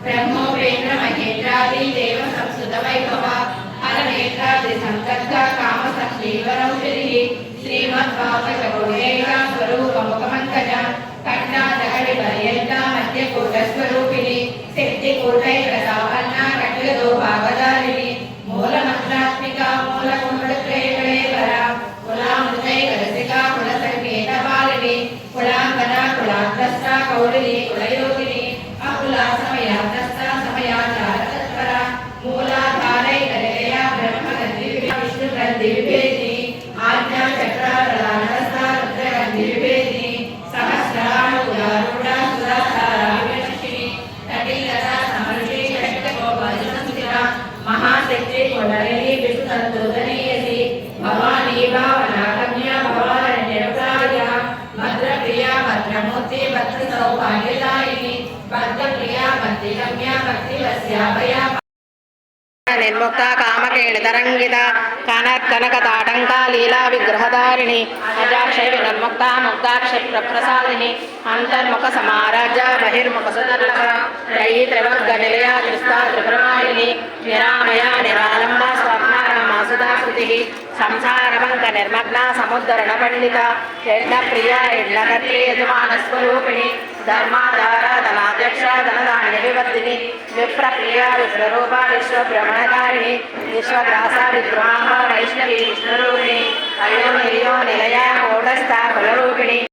ब्रह्मोपेन्द्र महेन्द्रादि देव संस्कृत वैभव हरनेत्रादि संकर्ष काम संजीवनौषधि श्रीमद्भागवतगुणेय स्वरूप मुखमंकज कंठाधकड़ि पर्यंत मध्यकूट स्वरूपिणी शक्तिकूटैक सापन्ना कटगदो भागधारिणी मूल मंत्रात्मिका मूल कुंडत्रयकलेवर कुलामृतैक रसिका कुल संकेत पालिनी कुलांगना कुलाग्रस्ता कौलिनी कुलयोगिनी अकुला समयाग्रस्ता समयाचार तत्परा मूलाधारैक निलया ब्रह्मगंधि विष्णु गंधि विभेदिनी आज्ञा चक्रारलानस्ता रुद्रगंधि विभेदिनी सहस्राणुगारूढ़ा सुधाधारा विवशिनी कटिलता समर्षि षट्कोपनिसंस्थिता महाशक्ति कुंडलिनी विष्णुतत्त्वोदनीयसी भवानी भावना कन्या भवारण्यप्राया भद्रप्रिया भद्रमूर्ति भद्रसौभाग्यदायिनी भद्रप्रिया भक्तिगम्या भक्तिवस्याभया निर्मुक्ता कामकेण तरंगिता कनकताटंका लीला विग्रहधारिणी अजाक्षय विनर्मुक्ता मुक्ताक्षर प्रसादिनी अंतर्मुख समाराज्य बहिर्मुख सुदर्लभ त्रयी त्रिवर्ग निलया त्रिस्ता त्रिपुरमालिनी निरामया निरालंबा स्वप्नारामा सुधाकृतिः संसारमंक निर्मग्ना समुद्धरण पंडिता यज्ञप्रिया यज्ञकर्त्री यजमानस्वरूपिणी धर्माधारा धनाध्यक्ष धनधान्य विवर्धिनी विप्रप्रिया विश्वरूपा विश्वब्रह्मणकारिणी विश्वग्रासा विद्रोहा वैष्णवी विष्णुरूपिणी अयो निलया कूटस्था कुलरूपिणी